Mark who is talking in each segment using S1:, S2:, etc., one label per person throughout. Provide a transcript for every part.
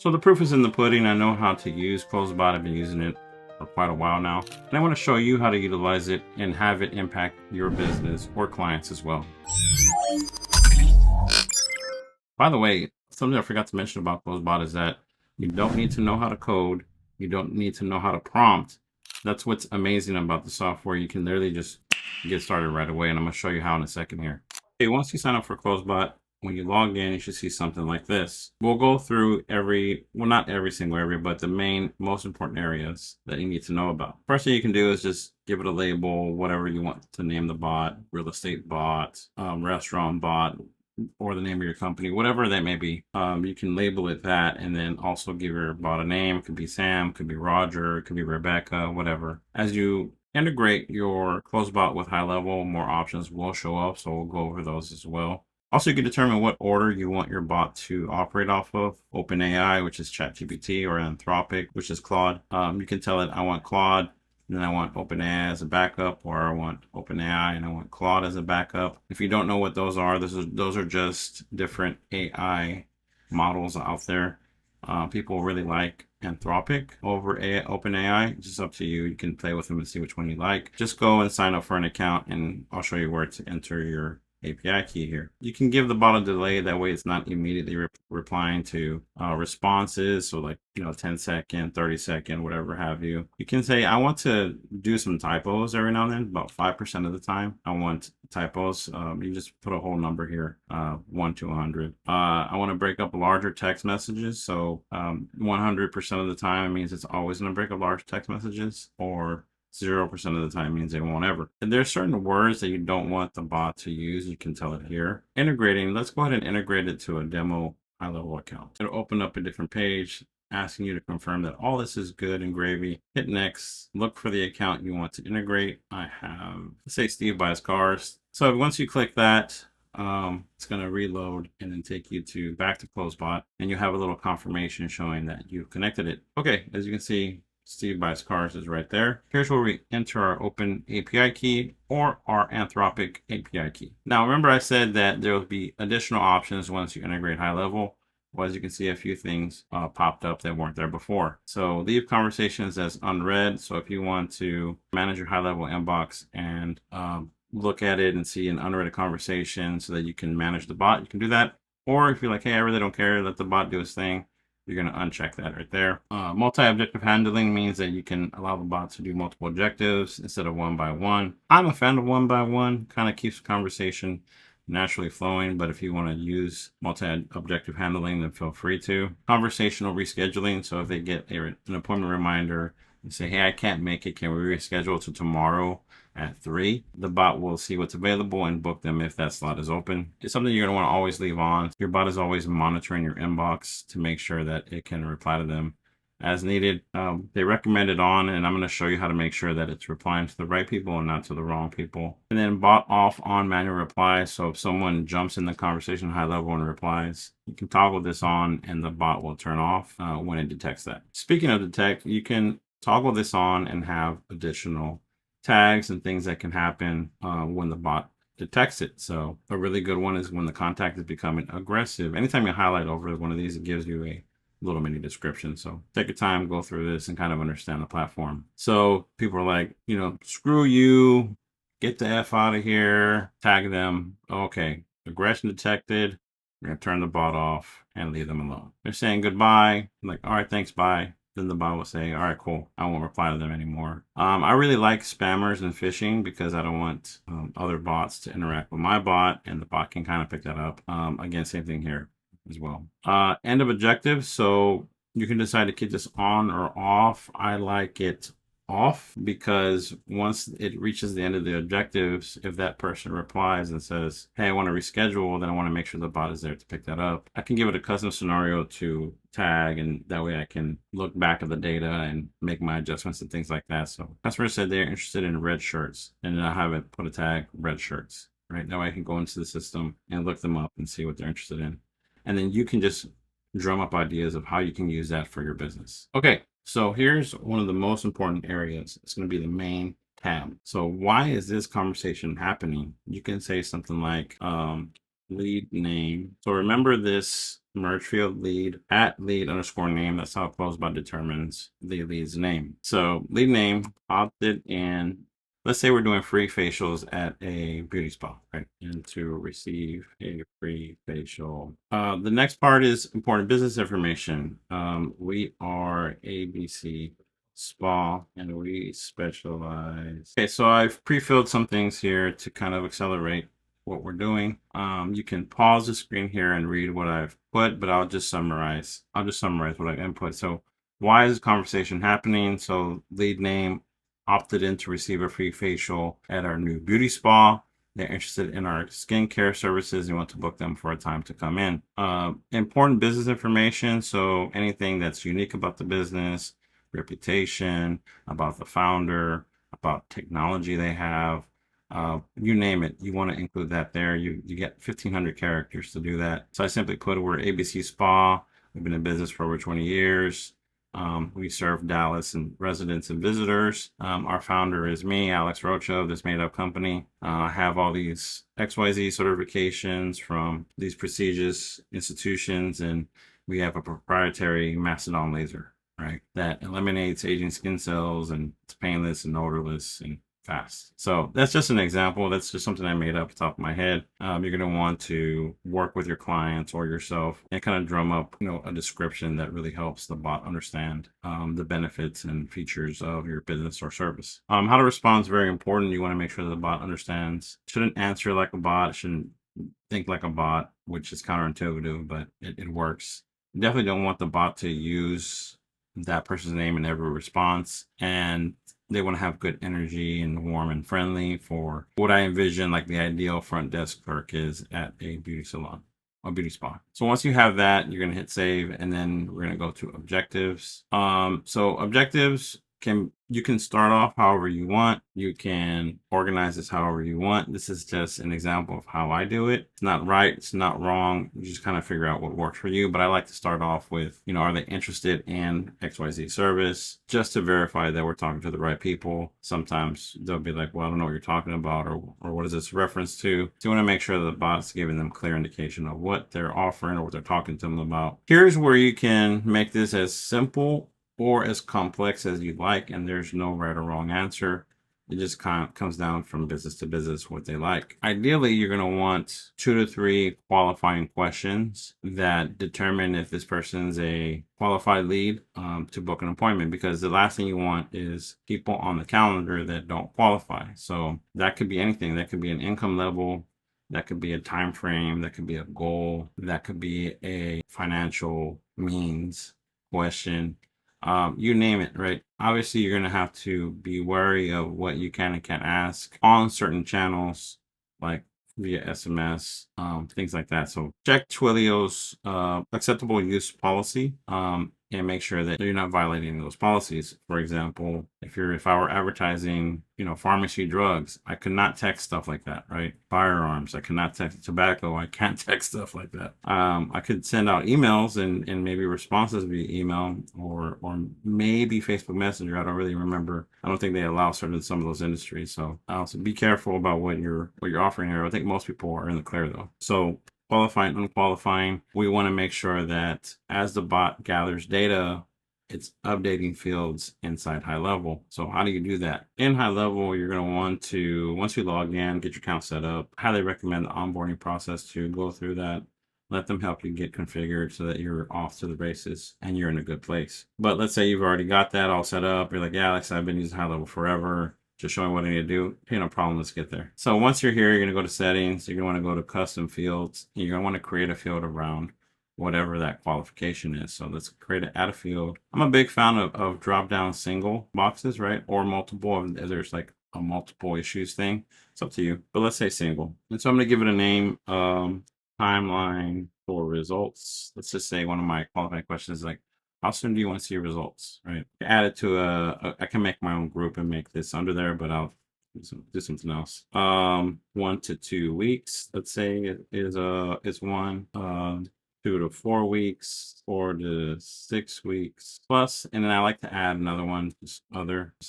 S1: So the proof is in the pudding. I know how to use Closebot. I've been using it for quite a while now. And I want to show you how to utilize it and have it impact your business or clients as well. By the way, something I forgot to mention about Closebot is that you don't need to know how to code. You don't need to know how to prompt. That's what's amazing about the software. You can literally just get started right away. And I'm going to show you how in a second here. Okay, once you sign up for Closebot, when you log in, you should see something like this. We'll go through not every single area, but the main, most important areas that you need to know about. First thing you can do is just give it a label, whatever you want to name the bot, real estate bot, restaurant bot, or the name of your company, whatever that may be. You can label it that and then also give your bot a name. It could be Sam, it could be Roger, it could be Rebecca, whatever. As you integrate your Closebot with Highlevel, more options will show up, so we'll go over those as well. Also, you can determine what order you want your bot to operate off of. OpenAI, which is ChatGPT, or Anthropic, which is Claude. You can tell it, I want Claude, and then I want OpenAI as a backup, or I want OpenAI and I want Claude as a backup. If you don't know what those are, those are just different AI models out there. People really like Anthropic over OpenAI. It's just up to you. You can play with them and see which one you like. Just go and sign up for an account, and I'll show you where to enter your API key here. You can give the bot a delay, that way it's not immediately replying to responses, so like 10-second, 30-second, whatever have you. You can say, I want to do some typos every now and then. About 5% of the time I want typos. You just put a whole number here, 1 to 100. I want to break up larger text messages, so 100% of the time it means it's always going to break up large text messages, or 0% of the time means they won't ever. And there's certain words that you don't want the bot to use. You can tell it here. Integrating, let's go ahead and integrate it to a demo Highlevel account. It'll open up a different page asking you to confirm that all this is good and gravy. Hit next, look for the account you want to integrate. I have, let's say Steve Buys Cars. So once you click that, it's going to reload and then take you back to Closebot, and you have a little confirmation showing that you've connected it. Okay, as you can see, Steve Buys Cars is right there. Here's where we enter our open API key or our Anthropic API key. Now, remember I said that there will be additional options once you integrate Highlevel. Well, as you can see, a few things popped up that weren't there before. So leave conversations as unread. So if you want to manage your Highlevel inbox and look at it and see an unread conversation so that you can manage the bot, you can do that. Or if you're like, hey, I really don't care, let the bot do its thing, you're going to uncheck that right there. Multi-objective handling means that you can allow the bot to do multiple objectives instead of one by one. I'm a fan of one by one, kind of keeps the conversation naturally flowing, but if you want to use multi-objective handling, then feel free to. Conversational rescheduling, so if they get an appointment reminder and say, hey, I can't make it, can we reschedule to tomorrow at 3? The bot will see what's available and book them if that slot is open. It's something you're going to want to always leave on. Your bot is always monitoring your inbox to make sure that it can reply to them as needed. They recommend it on, and I'm going to show you how to make sure that it's replying to the right people and not to the wrong people. And then bot off on manual reply. So if someone jumps in the conversation Highlevel and replies, you can toggle this on and the bot will turn off when it detects that. Speaking of detect, you can toggle this on and have additional tags and things that can happen when the bot detects it. So a really good one is when the contact is becoming aggressive. Anytime you highlight over one of these, it gives you a little mini description. So take your time, go through this and kind of understand the platform. So people are like, screw you, get the F out of here, tag them. Okay, aggression detected. We're going to turn the bot off and leave them alone. They're saying goodbye. I'm like, all right, thanks, bye. Then the bot will say, all right, cool, I won't reply to them anymore. I really like spammers and phishing because I don't want other bots to interact with my bot, and the bot can kind of pick that up. Again, same thing here as well. End of objective. So you can decide to keep this on or off. I like it off because once it reaches the end of the objectives, if that person replies and says, hey, I want to reschedule, then I want to make sure the bot is there to pick that up. I can give it a custom scenario to tag, and that way I can look back at the data and make my adjustments and things like that. So customer said they're interested in red shirts, and then I have it put a tag red shirts, right? Now I can go into the system and look them up and see what they're interested in. And then you can just drum up ideas of how you can use that for your business. Okay, so here's one of the most important areas. It's going to be the main tab. So why is this conversation happening? You can say something like lead name. So remember this merge field lead at lead underscore name. That's how Closebot determines the lead's name. So lead name opted in. Let's say we're doing free facials at a beauty spa, right? And to receive a free facial. The next part is important business information. We are ABC Spa and we specialize. Okay, so I've pre-filled some things here to kind of accelerate what we're doing. You can pause the screen here and read what I've put, but I'll just summarize what I've input. So why is this conversation happening? So lead name opted in to receive a free facial at our new beauty spa. They're interested in our skincare services. You want to book them for a time to come in. Important business information. So anything that's unique about the business, reputation, about the founder, about technology they have, you name it, you want to include that there. You get 1,500 characters to do that. So I simply put we're ABC Spa. We've been in business for over 20 years. We serve Dallas and residents and visitors. Our founder is me, Alex Rocha of this made-up company. I have all these XYZ certifications from these prestigious institutions, and we have a proprietary Mastodon laser, right, that eliminates aging skin cells, and it's painless and odorless and fast. So that's just an example. That's just something I made up off the top of my head. You're going to want to work with your clients or yourself and kind of drum up, a description that really helps the bot understand the benefits and features of your business or service. How to respond is very important. You want to make sure that the bot understands. Shouldn't answer like a bot. Shouldn't think like a bot, which is counterintuitive, but it works. You definitely don't want the bot to use that person's name in every response, and they want to have good energy and warm and friendly for what I envision like the ideal front desk clerk is at a beauty salon or beauty spa. So once you have that, you're going to hit save, and then we're going to go to objectives. So objectives you can start off however you want. You can organize this however you want. This is just an example of how I do it. It's not right. It's not wrong. You just kind of figure out what works for you. But I like to start off with, are they interested in XYZ service, just to verify that we're talking to the right people. Sometimes they'll be like, well, I don't know what you're talking about, or what is this reference to? So you want to make sure that the bot's giving them clear indication of what they're offering or what they're talking to them about. Here's where you can make this as simple or as complex as you'd like, and there's no right or wrong answer. It just kind of comes down from business to business what they like. Ideally, you're going to want 2 to 3 qualifying questions that determine if this person's a qualified lead to book an appointment, because the last thing you want is people on the calendar that don't qualify. So that could be anything. That could be an income level. That could be a time frame. That could be a goal. That could be a financial means question. You name it, right? Obviously, you're going to have to be wary of what you can and can't ask on certain channels, like via SMS, things like that. So check Twilio's acceptable use policy and make sure that you're not violating those policies. For example, if I were advertising, pharmacy drugs, I could not text stuff like that, right? Firearms, I cannot text tobacco. I can't text stuff like that. I could send out emails and maybe responses via email or maybe Facebook Messenger. I don't really remember. I don't think they allow some of those industries. So be careful about what you're offering here. I think most people are in the clear though. So qualifying, unqualifying, we want to make sure that as the bot gathers data, it's updating fields inside Highlevel. So how do you do that? In Highlevel, you're going to want to, once you log in, get your account set up. Highly recommend the onboarding process to go through that. Let them help you get configured so that you're off to the races and you're in a good place. But let's say you've already got that all set up. You're like, yeah, Alex, I've been using Highlevel forever. Just showing what I need to do. Okay, no problem. Let's get there. So once you're here, you're going to go to settings. You're going to want to go to custom fields. You're going to want to create a field around whatever that qualification is. So let's add a field. I'm a big fan of drop down single boxes, right? Or multiple. There's like a multiple issues thing. It's up to you. But let's say single. And so I'm going to give it a name. Timeline for results. Let's just say one of my qualifying questions is like, how soon do you want to see your results, right? Add it to I can make my own group and make this under there, but I'll do something else. 1 to 2 weeks, let's say is one. 2 to 4 weeks, 4 to 6 weeks plus. And then I like to add another one, just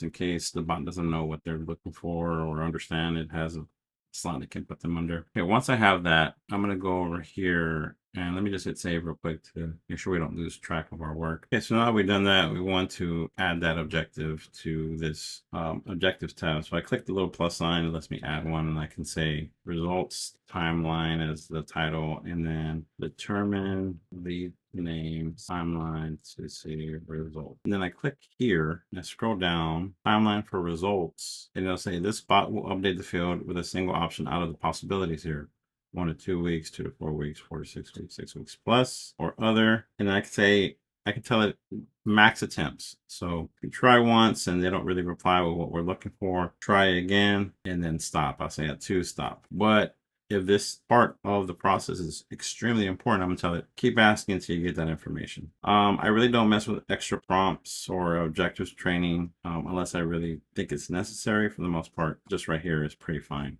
S1: in case the bot doesn't know what they're looking for or understand. It has a slot that can put them under. Okay, once I have that, I'm going to go over here And let me just hit save real quick to make sure we don't lose track of our work. Okay, so now that we've done that, we want to add that objective to this objectives tab. So I click the little plus sign, it lets me add one, and I can say results timeline as the title, and then determine the name timeline to see result. And then I click here and I scroll down timeline for results, and it'll say this bot will update the field with a single option out of the possibilities here. 1 to 2 weeks, 2 to 4 weeks, 4 to 6 weeks, 6 weeks plus, or other. And I can say, I can tell it max attempts. So if you try once and they don't really reply with what we're looking for, try again and then stop. I'll say at 2, stop. But if this part of the process is extremely important, I'm gonna tell it, keep asking until you get that information. I really don't mess with extra prompts or objectives training unless I really think it's necessary. For the most part, just right here is pretty fine.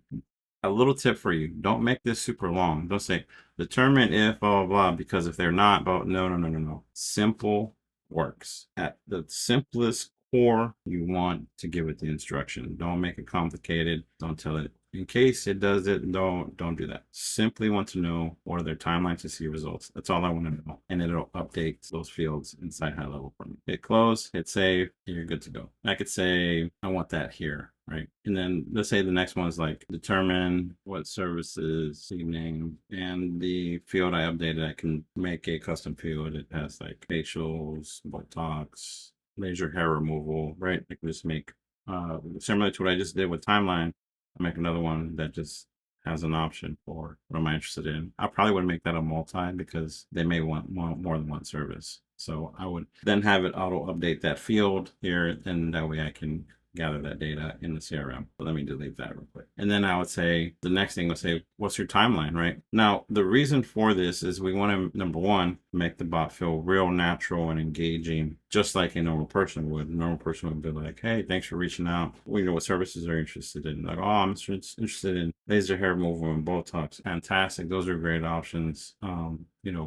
S1: A little tip for you, don't make this super long. Don't say determine if blah blah blah, because if they're not, but no. Simple works. At the simplest core, you want to give it the instruction. Don't make it complicated. Don't tell it in case it does it. Don't do that. Simply want to know what are their timelines to see results. That's all I want to know, and it'll update those fields inside Highlevel for me. Hit close, hit save, and you're good to go. I could say I want that here. Right. And then let's say the next one is like determine what services, name, and the field I updated, I can make a custom field. It has like facials, Botox, laser hair removal, right? I can just make similar to what I just did with timeline. I'll make another one that just has an option for what am I interested in. I probably would make that a multi because they may want more than one service. So I would then have it auto update that field here, and that way I can gather that data in the CRM. But let me delete that real quick. And then I would say, the next thing would say, what's your timeline, right? Now, the reason for this is we want to, number one, make the bot feel real natural and engaging, just like a normal person would. A normal person would be like, hey, thanks for reaching out. We know what services are you interested in. Like, oh, I'm interested in laser hair removal and Botox. Fantastic. Those are great options.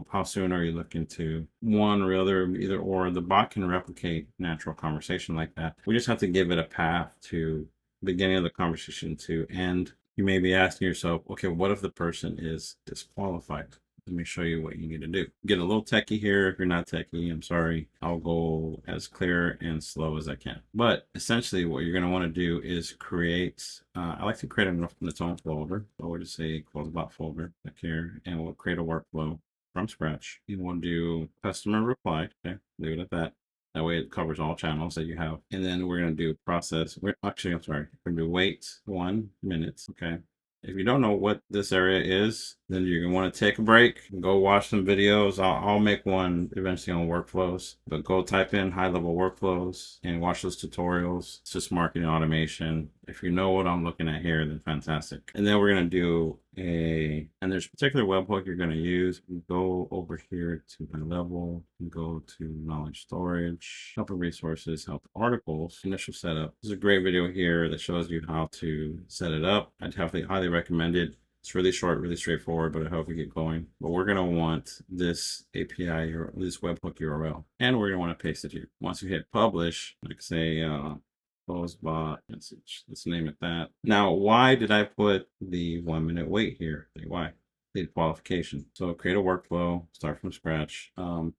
S1: How soon are you looking to one or other, either or? The bot can replicate natural conversation like that. We just have to give it a path to beginning of the conversation to end. You may be asking yourself, okay, what if the person is disqualified? Let me show you what you need to do. Get a little techie here. If you're not techie, I'm sorry. I'll go as clear and slow as I can. But essentially what you're going to want to do is create, I like to create its own folder. So we'll just say Closebot folder back here, and we'll create a workflow from scratch. You want to do customer reply. Okay, leave it at that. That way it covers all channels that you have. And then we're going to do process. I'm sorry. We're going to do wait 1 minute. Okay. If you don't know what this area is, then you're going to want to take a break, go watch some videos. I'll make one eventually on workflows, but go type in Highlevel workflows and watch those tutorials. It's just marketing automation. If you know what I'm looking at here, then fantastic. And then we're going to do and there's a particular webhook you're going to use. Go over here to Highlevel, go to knowledge storage, help resources, help articles, initial setup. There's a great video here that shows you how to set it up. I'd highly recommend it. It's really short, really straightforward, but I hope we get going. But we're going to want this API or this webhook URL, and we're going to want to paste it here. Once you hit publish, like say, Closebot message. Let's name it that. Now, why did I put the 1 minute wait here? Why? The qualification. So create a workflow, start from scratch,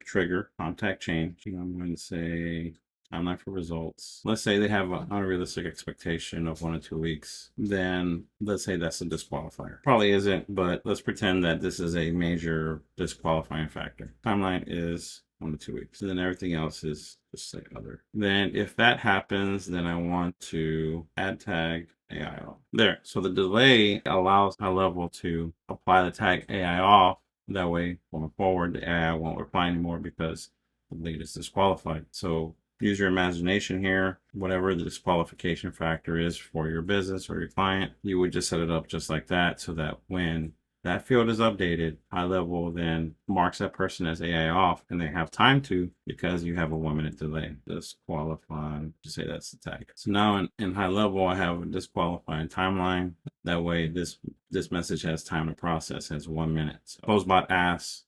S1: trigger, contact change. I'm going to say timeline for results. Let's say they have an unrealistic expectation of 1 or 2 weeks. Then let's say that's a disqualifier. Probably isn't, but let's pretend that this is a major disqualifying factor. Timeline is 1 to 2 weeks. And then everything else is just say other. Then if that happens, then I want to add tag AI off. There. So the delay allows Highlevel to apply the tag AI off. That way, going forward, the AI won't reply anymore because the lead is disqualified. So use your imagination here. Whatever the disqualification factor is for your business or your client, you would just set it up just like that, so that when that field is updated, Highlevel then marks that person as AI off, and they have time to, because you have a 1 minute delay. Disqualified, to say that's the tag. So now in Highlevel, I have a disqualifying timeline. That way this message has time to process, has 1 minute. So Closebot asks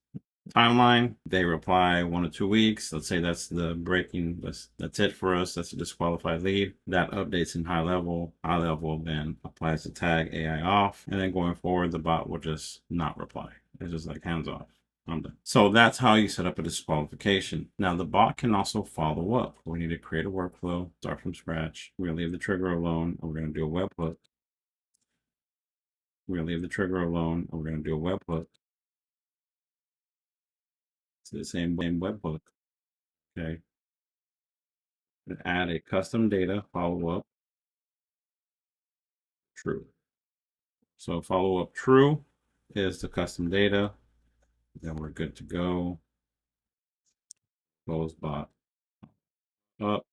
S1: timeline, they reply 1 to 2 weeks. Let's say that's the breaking, that's it for us. That's a disqualified lead. That updates in Highlevel. Highlevel then applies the tag AI off, and then going forward, the bot will just not reply. It's just like hands off. I'm done. So that's how you set up a disqualification. Now the bot can also follow up. We need to create a workflow, start from scratch. We're gonna leave the trigger alone, and we're gonna do a webhook. We're gonna leave the trigger alone, and we're gonna do a webhook. It's the same webhook. Okay. And add a custom data follow up true. So follow up true is the custom data. Then we're good to go. Closebot up.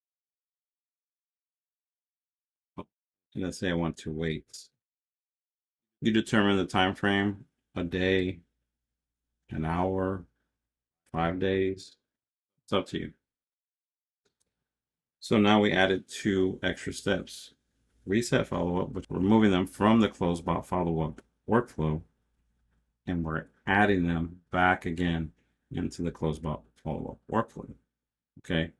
S1: And let's say I want to wait. You determine the time frame, a day, an hour, 5 days. It's up to you. So now we added 2 extra steps. Reset follow-up, which we're moving them from the Closebot follow-up workflow, and we're adding them back again into the Closebot follow-up workflow. Okay.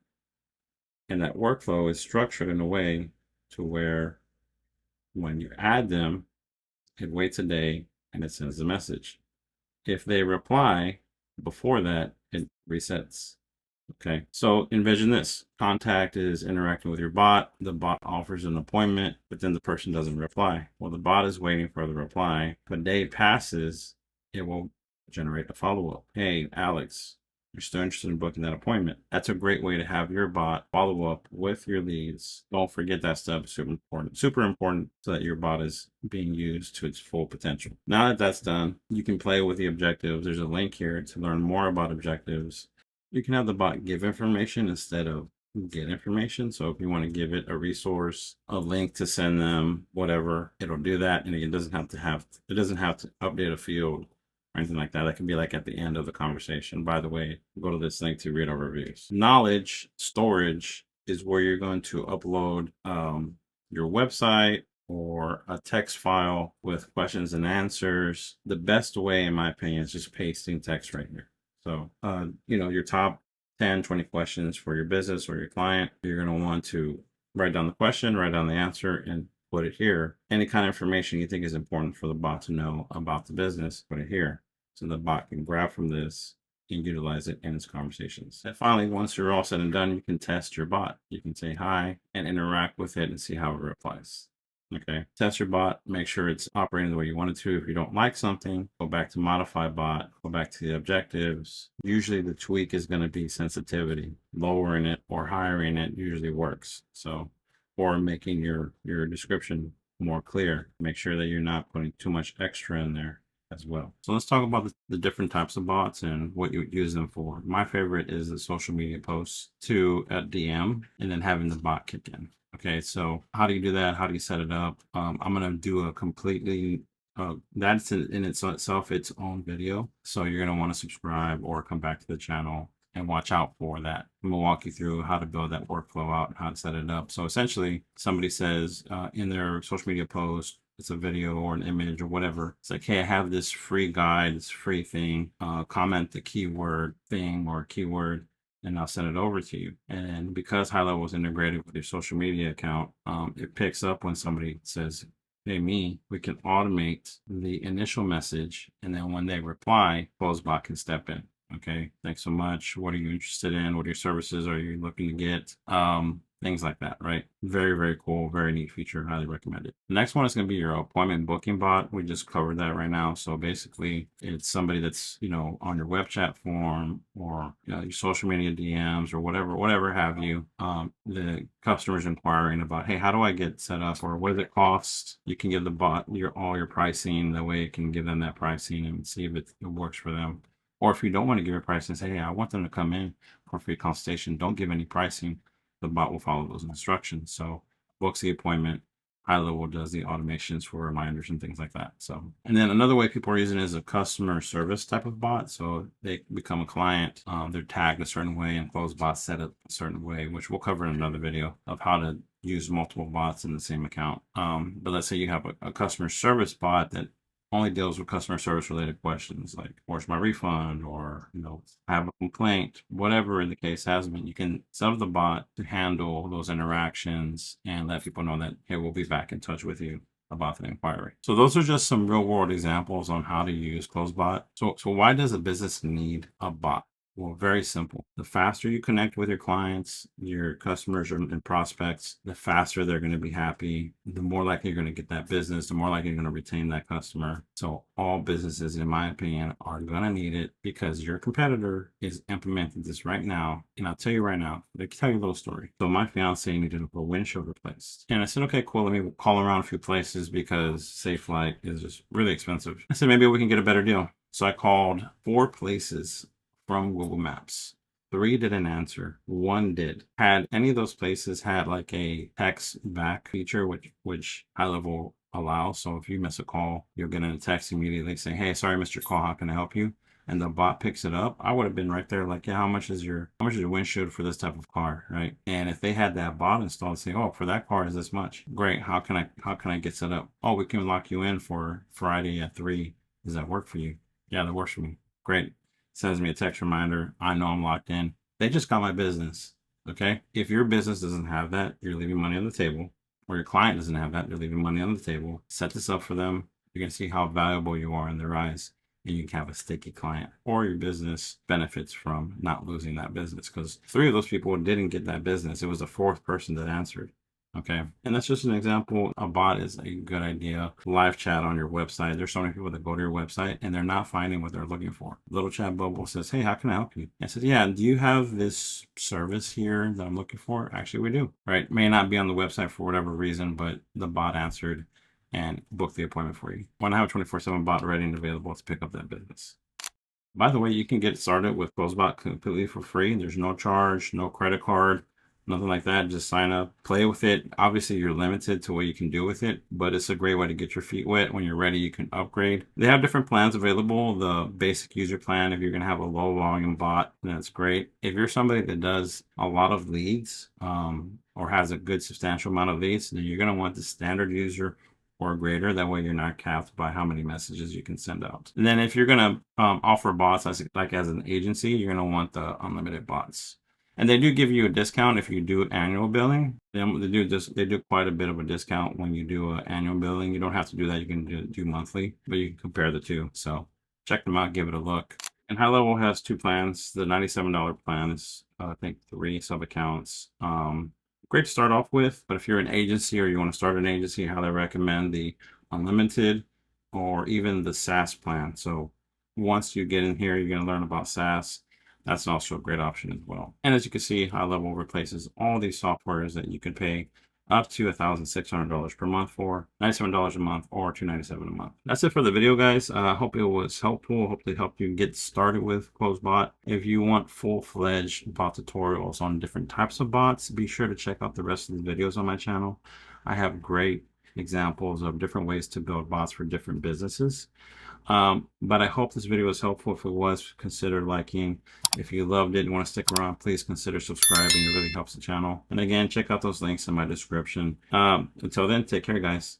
S1: And that workflow is structured in a way to where when you add them, it waits a day and it sends a message. If they reply before that, it resets. Okay, so envision this. Contact is interacting with your bot. The bot offers an appointment, but then the person doesn't reply. Well, the bot is waiting for the reply. If a day passes, it will generate a follow-up. Hey, Alex, you're still interested in booking that appointment. That's a great way to have your bot follow up with your leads. Don't forget that stuff. Super important so that your bot is being used to its full potential. Now that that's done, you can play with the objectives. There's a link here to learn more about objectives. You can have the bot give information instead of get information. So if you want to give it a resource, a link to send them, whatever, it'll do that. And it doesn't have to update a field or anything like that. That can be like at the end of the conversation. By the way, go to this link to read our reviews. Knowledge storage is where you're going to upload your website or a text file with questions and answers. The best way, in my opinion, is just pasting text right here. So, your top 10, 20 questions for your business or your client, you're going to want to write down the question, write down the answer, and put it here. Any kind of information you think is important for the bot to know about the business, put it here. So the bot can grab from this and utilize it in its conversations. And finally, once you're all said and done, you can test your bot. You can say hi and interact with it and see how it replies. Okay, test your bot, make sure it's operating the way you want it to. If you don't like something, go back to modify bot, go back to the objectives. Usually the tweak is going to be sensitivity. Lowering it or hiring it usually works. So, or making your description more clear. Make sure that you're not putting too much extra in there as well. So let's talk about the different types of bots and what you would use them for. My favorite is the social media posts to a DM and then having the bot kick in. Okay, so how do you do that? How do you set it up? I'm going to do a completely, that's in itself its own video. So you're going to want to subscribe or come back to the channel and watch out for that. I'm going to walk you through how to build that workflow out, how to set it up. So essentially, somebody says in their social media post, it's a video or an image or whatever. It's like, hey, I have this free guide, this free thing. Comment the keyword thing or keyword, and I'll send it over to you. And because Highlevel is integrated with your social media account, it picks up when somebody says, hey, me, we can automate the initial message. And then when they reply, Closebot can step in. Okay, thanks so much. What are you interested in? What are your services are you looking to get? Things like that, right? Very, very cool. Very neat feature. Highly recommend it. The next one is going to be your appointment booking bot. We just covered that right now. So basically, it's somebody that's, on your web chat form or your social media DMs or whatever have you. The customer's inquiring about, hey, how do I get set up or what does it cost? You can give the bot all your pricing. That way it can give them that pricing and see if it works for them. Or if you don't want to give a price and say, hey, I want them to come in for a free consultation, don't give any pricing. The bot will follow those instructions. So books the appointment. Highlevel does the automations for reminders and things like that. So, and then another way people are using it is a customer service type of bot. So they become a client, they're tagged a certain way and Closebot set up a certain way, which we'll cover in another video of how to use multiple bots in the same account. But let's say you have a customer service bot that only deals with customer service related questions like where's my refund or I have a complaint, whatever the case has been. You can set up the bot to handle those interactions and let people know that, hey, we'll be back in touch with you about the inquiry. So those are just some real world examples on how to use Closebot. So why does a business need a bot? Well, very simple. The faster you connect with your clients, your customers and prospects, the faster they're going to be happy, the more likely you're going to get that business, the more likely you're going to retain that customer. So all businesses, in my opinion, are going to need it because your competitor is implementing this right now. And I'll tell you right now, let me tell you a little story. So my fiance needed a windshield replaced. And I said, okay, cool. Let me call around a few places because Safelite is just really expensive. I said, maybe we can get a better deal. So I called 4 places from Google Maps. 3 didn't answer. 1 did. Had any of those places had like a text back feature, which Highlevel allows. So if you miss a call, you'll get a text immediately saying, hey, sorry, missed your call. How can I help you? And the bot picks it up. I would have been right there like, yeah, how much is your windshield for this type of car, right? And if they had that bot installed, say, oh, for that car is this much. Great. How can I get set up? Oh, we can lock you in for Friday at 3. Does that work for you? Yeah, that works for me. Great. Sends me a text reminder. I know I'm locked in. They just got my business. Okay. If your business doesn't have that, you're leaving money on the table, or your client doesn't have that, they're leaving money on the table. Set this up for them. You're going to see how valuable you are in their eyes, and you can have a sticky client, or your business benefits from not losing that business because 3 of those people didn't get that business. It was the 4th person that answered. Okay. And that's just an example. A bot is a good idea. Live chat on your website. There's so many people that go to your website and they're not finding what they're looking for. Little chat bubble says, hey, how can I help you? I said, yeah, do you have this service here that I'm looking for? Actually, we do. Right. May not be on the website for whatever reason, but the bot answered and booked the appointment for you. Why not have a 24/7 bot ready and available to pick up that business? By the way, you can get started with Closebot completely for free. There's no charge, no credit card, nothing like that. Just sign up, play with it. Obviously, you're limited to what you can do with it, but it's a great way to get your feet wet. When you're ready, you can upgrade. They have different plans available. The basic user plan, if you're going to have a low volume bot, that's great. If you're somebody that does a lot of leads or has a good substantial amount of leads, then you're going to want the standard user or greater. That way you're not capped by how many messages you can send out. And then if you're going to offer bots as an agency, you're going to want the unlimited bots. And they do give you a discount if you do annual billing. They do quite a bit of a discount when you do an annual billing. You don't have to do that. You can do monthly, but you can compare the two. So check them out, give it a look. And Highlevel has 2 plans. The $97 plan is, I think, 3 sub accounts. Great to start off with, but if you're an agency or you want to start an agency, I highly recommend the unlimited or even the SaaS plan. So once you get in here, you're going to learn about SaaS. That's also a great option as well. And as you can see, Highlevel replaces all these softwares that you can pay up to $1,600 per month for, $97 a month or $297 a month. That's it for the video, guys. I hope it was helpful. Hopefully helped you get started with Closebot. If you want full-fledged bot tutorials on different types of bots, be sure to check out the rest of the videos on my channel. I have great examples of different ways to build bots for different businesses. But I hope this video was helpful. If it was, consider liking. If you loved it and want to stick around, please consider subscribing. It really helps the channel. And again, check out those links in my description. Until then, take care, guys.